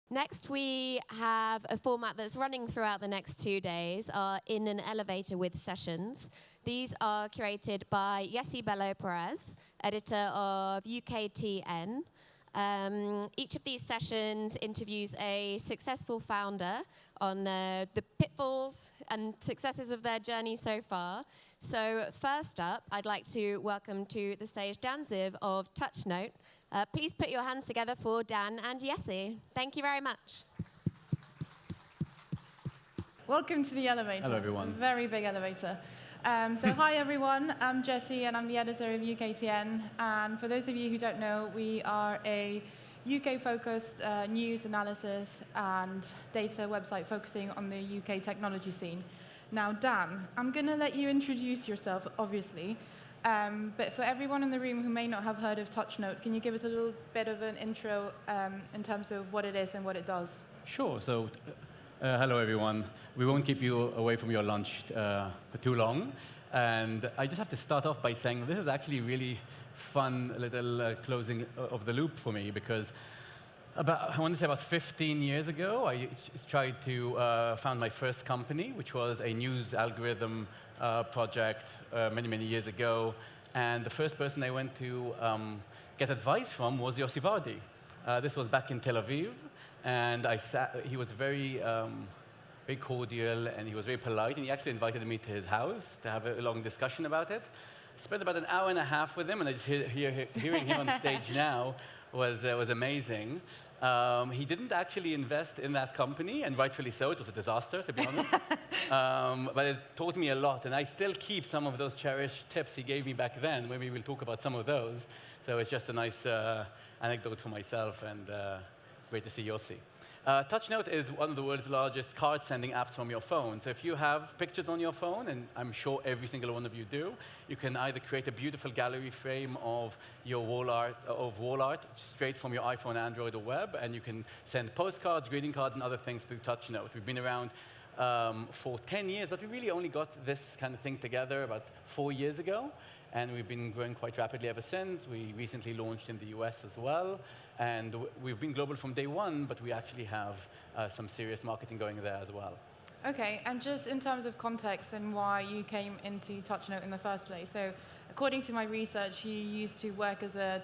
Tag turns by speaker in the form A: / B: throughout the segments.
A: Next, we have a format that's running throughout the next 2 days, in an elevator with sessions. These are curated by Yessi, Bello, Perez, editor of UKTN. Each of these sessions interviews a successful founder on the pitfalls and successes of their journey so far. So first up, I'd like to welcome to the stage Dan Ziv of TouchNote. Please put your hands together for Dan and Yessi. Thank you very much.
B: Welcome to the elevator.
C: Hello, everyone.
B: A very big elevator. So hi, everyone. I'm Yessi, and I'm the editor of UKTN. And for those of you who don't know, we are a UK-focused news analysis and data website focusing on the UK technology scene. Now, Dan, I'm going to let you introduce yourself, obviously. But for everyone in the room who may not have heard of TouchNote, can you give us a little bit of an intro in terms of what it is and what it does?
C: Sure. So, hello, everyone. We won't keep you away from your lunch for too long. And I just have to start off by saying this is actually really fun little closing of the loop for me, because I want to say about 15 years ago, I tried to found my first company, which was a news algorithm project many, many years ago. And the first person I went to get advice from was Yessi. This was back in Tel Aviv. And he was very, very cordial, and he was very polite. And he actually invited me to his house to have a long discussion about it. Spent about an hour and a half with him, and I just hearing him on stage now was amazing. He didn't actually invest in that company, and rightfully so. It was a disaster, to be honest. But it taught me a lot, and I still keep some of those cherished tips he gave me back then. Maybe we'll talk about some of those. So it's just a nice anecdote for myself, and great to see Yessi. TouchNote is one of the world's largest card-sending apps from your phone. So if you have pictures on your phone, and I'm sure every single one of you do, you can either create a beautiful gallery frame of your wall art straight from your iPhone, Android, or web, and you can send postcards, greeting cards, and other things through TouchNote. We've been around for 10 years, but we really only got this kind of thing together about 4 years ago. And we've been growing quite rapidly ever since. We recently launched in the US as well. And we've been global from day one, but we actually have some serious marketing going there as well.
B: OK, and just in terms of context and why you came into TouchNote in the first place. So according to my research, you used to work as a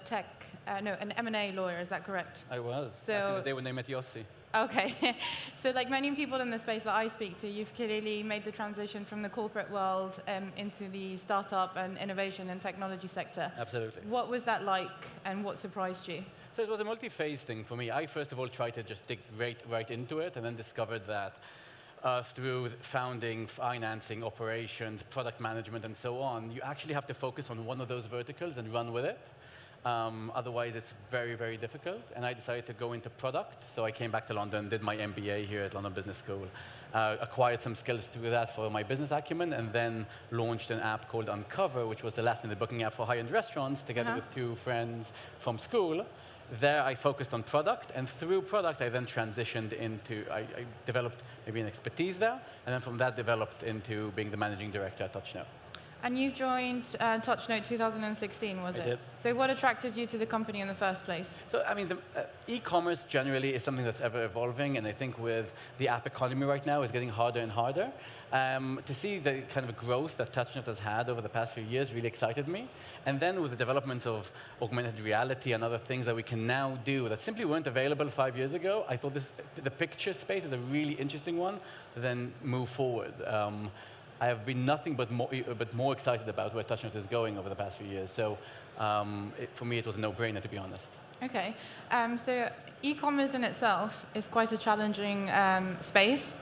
B: an M&A lawyer, is that correct?
C: I was, back in the day when I met Yessi.
B: OK. So like many people in the space that I speak to, you've clearly made the transition from the corporate world into the startup and innovation and technology sector.
C: Absolutely.
B: What was that like, and what surprised you?
C: So it was a multi-phase thing for me. I, first of all, tried to just dig right into it, and then discovered that through founding, financing, operations, product management, and so on, you actually have to focus on one of those verticals and run with it. Otherwise, it's very, very difficult. And I decided to go into product. So I came back to London, did my MBA here at London Business School, acquired some skills through that for my business acumen, and then launched an app called Uncover, which was the last-minute booking app for high-end restaurants, together with 2 friends from school. There, I focused on product, and through product, I then transitioned into, I developed maybe an expertise there, and then from that, developed into being the managing director at TouchNote.
B: And you joined TouchNote 2016, was it?
C: I did.
B: So what attracted you to the company in the first place?
C: So, I mean, e-commerce generally is something that's ever evolving, and I think with the app economy right now, it's getting harder and harder. To see the kind of growth that TouchNote has had over the past few years really excited me. And then with the development of augmented reality and other things that we can now do that simply weren't available 5 years ago, I thought the picture space is a really interesting one to then move forward. I have been nothing but more excited about where TouchNote is going over the past few years. So for me, it was a no-brainer, to be honest.
B: OK. So e-commerce in itself is quite a challenging space.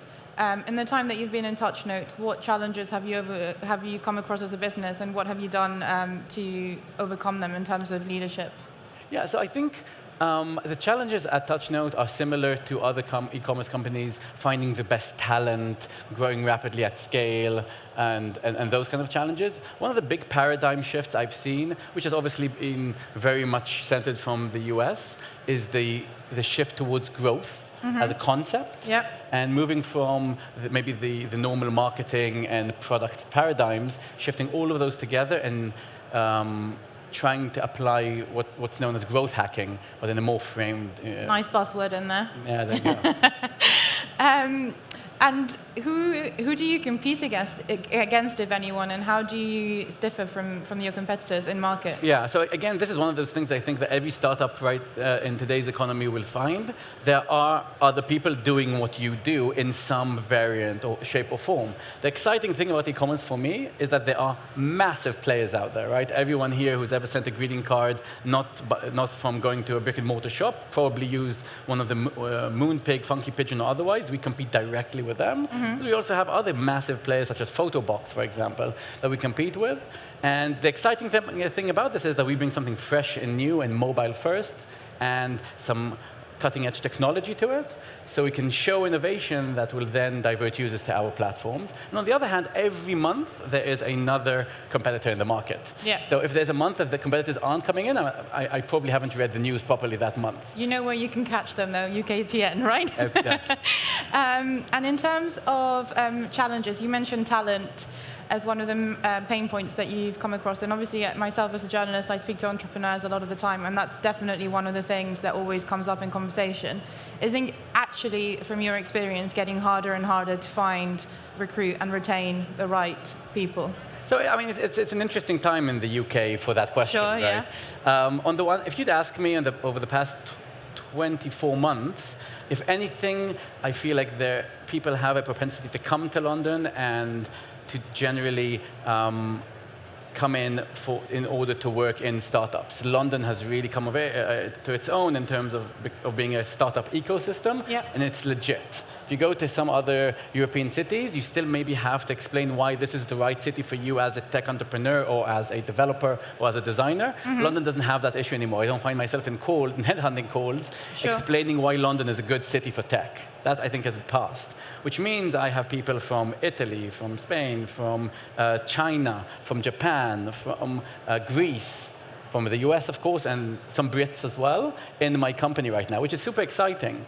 B: In the time that you've been in TouchNote, what challenges have you come across as a business, and what have you done to overcome them in terms of leadership?
C: Yeah, so I think the challenges at TouchNote are similar to other e-commerce companies, finding the best talent, growing rapidly at scale, and those kind of challenges. One of the big paradigm shifts I've seen, which has obviously been very much centered from the US, is the shift towards growth as a concept, and moving from maybe the normal marketing and product paradigms, shifting all of those together and trying to apply what's known as growth hacking, but in a more framed.
B: Nice buzzword in there.
C: Yeah, there you go.
B: And who do you compete against, if anyone, and how do you differ from your competitors in market?
C: Yeah, so again, this is one of those things I think that every startup in today's economy will find. There are other people doing what you do in some variant or shape or form. The exciting thing about e-commerce for me is that there are massive players out there, right? Everyone here who's ever sent a greeting card, not from going to a brick and mortar shop, probably used one of the Moonpig, Funky Pigeon, or otherwise. We compete directly with them. Mm-hmm. We also have other massive players such as Photobox, for example, that we compete with. And the exciting thing about this is that we bring something fresh and new and mobile first and some cutting-edge technology to it, so we can show innovation that will then divert users to our platforms. And on the other hand, every month there is another competitor in the market.
B: Yeah.
C: So if there's a month that the competitors aren't coming in, I probably haven't read the news properly that month.
B: You know where you can catch them, though, UKTN, right?
C: Exactly.
B: And in terms of challenges, you mentioned talent as one of the pain points that you've come across. And obviously, myself as a journalist, I speak to entrepreneurs a lot of the time, and that's definitely one of the things that always comes up in conversation. Is it actually, from your experience, getting harder and harder to find, recruit, and retain the right people?
C: So, I mean, it's an interesting time in the UK for that question,
B: sure,
C: right?
B: Yeah.
C: On the one, if you'd ask me over the past 24 months, if anything, I feel like people have a propensity to come to London and to generally come in order to work in startups. London has really come to its own in terms of being a startup ecosystem,
B: yep.
C: And it's legit. If you go to some other European cities, you still maybe have to explain why this is the right city for you as a tech entrepreneur or as a developer or as a designer. Mm-hmm. London doesn't have that issue anymore. I don't find myself in headhunting calls,
B: sure.
C: explaining why London is a good city for tech. That, I think, has passed, which means I have people from Italy, from Spain, from China, from Japan, from Greece, from the US, of course, and some Brits as well in my company right now, which is super exciting.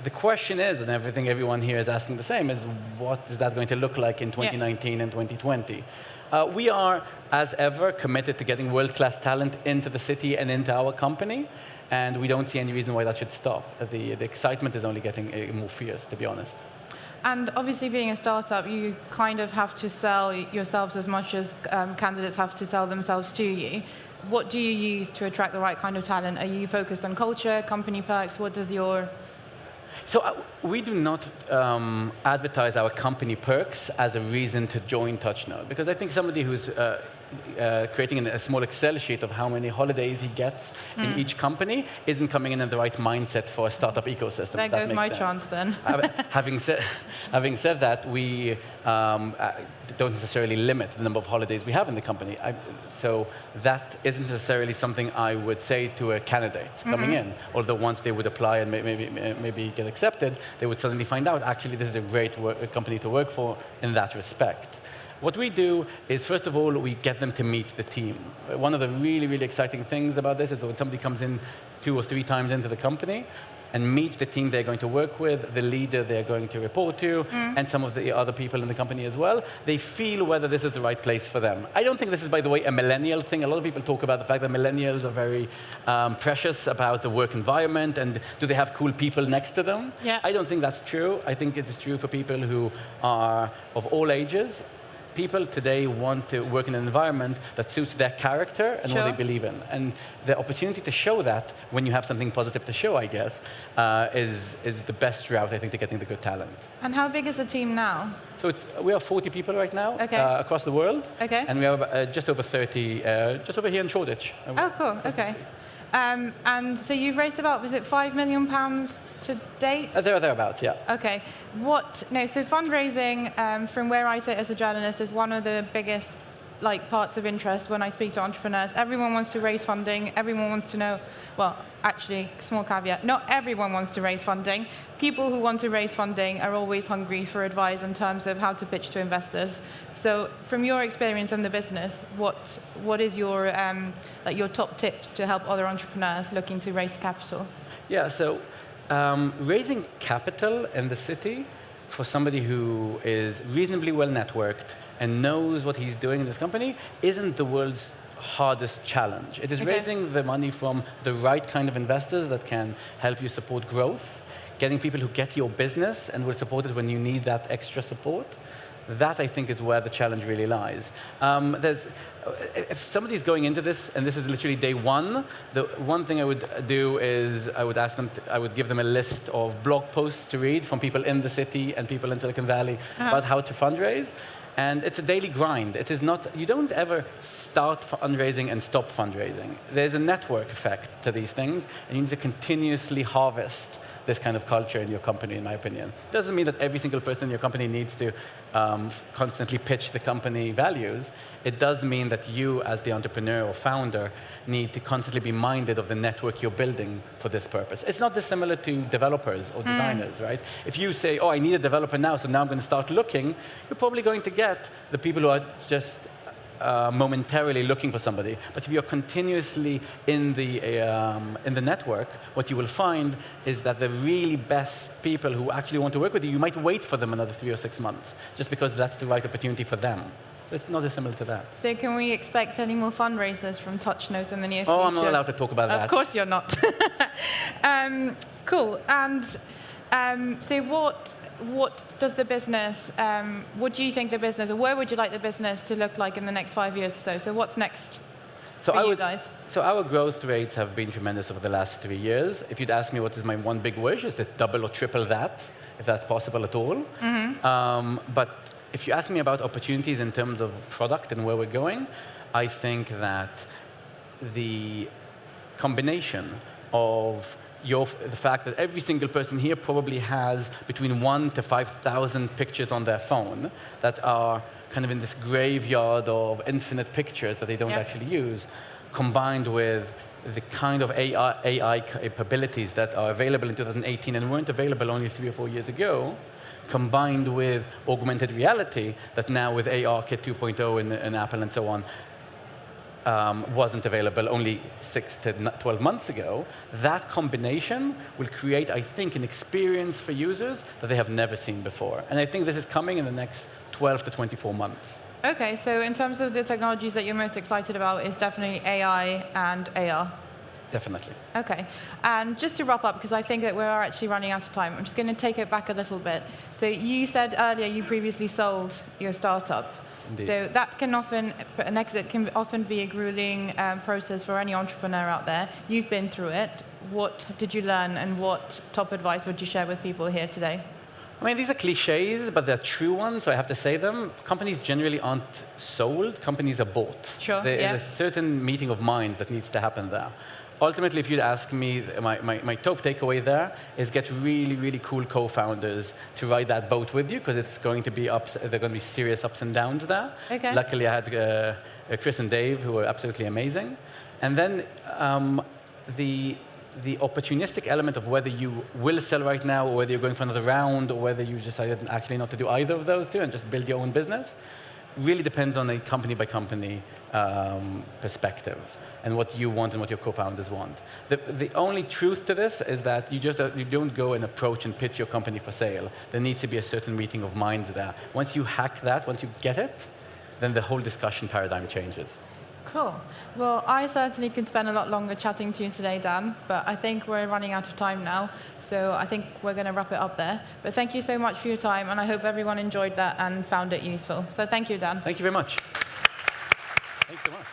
C: The question is, and everyone here is asking the same, is what is that going to look like in 2019 and 2020? We are, as ever, committed to getting world-class talent into the city and into our company, and we don't see any reason why that should stop. The excitement is only getting more fierce, to be honest.
B: And obviously, being a startup, you kind of have to sell yourselves as much as candidates have to sell themselves to you. What do you use to attract the right kind of talent? Are you focused on culture, company perks? What does your...
C: So we do not advertise our company perks as a reason to join TouchNote, because I think somebody who's creating a small Excel sheet of how many holidays he gets in each company isn't coming in the right mindset for a startup ecosystem.
B: There goes my chance then.
C: Having said that, we don't necessarily limit the number of holidays we have in the company. So that isn't necessarily something I would say to a candidate coming in. Although once they would apply and maybe get accepted, they would suddenly find out, actually, this is a great company to work for in that respect. What we do is, first of all, we get them to meet the team. One of the really, really exciting things about this is that when somebody comes in 2 or 3 times into the company and meets the team they're going to work with, the leader they're going to report to, and some of the other people in the company as well, they feel whether this is the right place for them. I don't think this is, by the way, a millennial thing. A lot of people talk about the fact that millennials are very precious about the work environment and do they have cool people next to them.
B: Yeah.
C: I don't think that's true. I think it is true for people who are of all ages. People today want to work in an environment that suits their character and what they believe in. And the opportunity to show that when you have something positive to show, I guess, is the best route, I think, to getting the good talent.
B: And how big is the team now?
C: So we are 40 people right now across the world.
B: Okay.
C: And we have just over 30, just over here in Shoreditch.
B: Oh, cool. Okay. And so you've raised about, was it £5 million to date?
C: Thereabouts, yeah.
B: Okay. So fundraising, from where I sit as a journalist, is one of the biggest parts of interest when I speak to entrepreneurs. Everyone wants to raise funding. Everyone wants to know, well, actually, small caveat, not everyone wants to raise funding. People who want to raise funding are always hungry for advice in terms of how to pitch to investors. So from your experience in the business, what is your top tips to help other entrepreneurs looking to raise capital?
C: Yeah, so raising capital in the city for somebody who is reasonably well networked and knows what he's doing in this company isn't the world's hardest challenge. It is
B: Okay.
C: raising the money from the right kind of investors that can help you support growth, getting people who get your business and will support it when you need that extra support. That, I think, is where the challenge really lies. If somebody's going into this, and this is literally day one, the one thing I would do is I would give them a list of blog posts to read from people in the city and people in Silicon Valley about how to fundraise. And it's a daily grind. It is not, you don't ever start fundraising and stop fundraising. There's a network effect to these things, and you need to continuously harvest this kind of culture in your company, in my opinion. Doesn't mean that every single person in your company needs to constantly pitch the company values. It does mean that you, as the entrepreneur or founder, need to constantly be minded of the network you're building for this purpose. It's not dissimilar to developers or designers, right? If you say, oh, I need a developer now, so now I'm going to start looking, you're probably going to get the people who are just momentarily looking for somebody. But if you're continuously in the network, what you will find is that the really best people who actually want to work with you, you might wait for them another 3 or 6 months, just because that's the right opportunity for them. So it's not dissimilar to that.
B: So can we expect any more fundraisers from TouchNote in the near future?
C: Oh, I'm not allowed to talk about that.
B: Of course you're not. Cool. And so what does the business, what do you think the business, or where would you like the business to look like in the next 5 years or so? So what's next for you guys?
C: So our growth rates have been tremendous over the last 3 years. If you'd ask me what is my one big wish, is to double or triple that, if that's possible at all. But if you ask me about opportunities in terms of product and where we're going, I think that the combination of the fact that every single person here probably has between 1,000 to 5,000 pictures on their phone that are kind of in this graveyard of infinite pictures that they don't actually use, combined with the kind of AI capabilities that are available in 2018 and weren't available only 3 or 4 years ago, combined with augmented reality that now with AR Kit 2.0 in Apple and so on, wasn't available only 6 to 12 months ago. That combination will create, I think, an experience for users that they have never seen before. And I think this is coming in the next 12 to 24 months.
B: Okay, so in terms of the technologies that you're most excited about is definitely AI and AR.
C: Definitely.
B: Okay, and just to wrap up, because I think that we are actually running out of time, I'm just going to take it back a little bit. So you said earlier you previously sold your startup.
C: Indeed.
B: So that can often, an exit can often be a grueling process for any entrepreneur out there. You've been through it. What did you learn, and what top advice would you share with people here today?
C: I mean, these are cliches, but they're true ones, so I have to say them. Companies generally aren't sold. Companies are bought.
B: Sure,
C: There's a certain meeting of minds that needs to happen there. Ultimately, if you'd ask me, my top takeaway there is get really, really cool co-founders to ride that boat with you, because it's going to be there are going to be serious ups and downs there.
B: Okay.
C: Luckily, I had Chris and Dave, who were absolutely amazing. And then the opportunistic element of whether you will sell right now, or whether you're going for another round, or whether you decided actually not to do either of those two and just build your own business, really depends on a company-by-company perspective and what you want and what your co-founders want. The only truth to this is that you don't go and approach and pitch your company for sale. There needs to be a certain meeting of minds there. Once you hack that, once you get it, then the whole discussion paradigm changes.
B: Cool. Well, I certainly could spend a lot longer chatting to you today, Dan, but I think we're running out of time now, so I think we're going to wrap it up there. But thank you so much for your time, and I hope everyone enjoyed that and found it useful. So thank you, Dan.
C: Thank you very much. Thanks so much.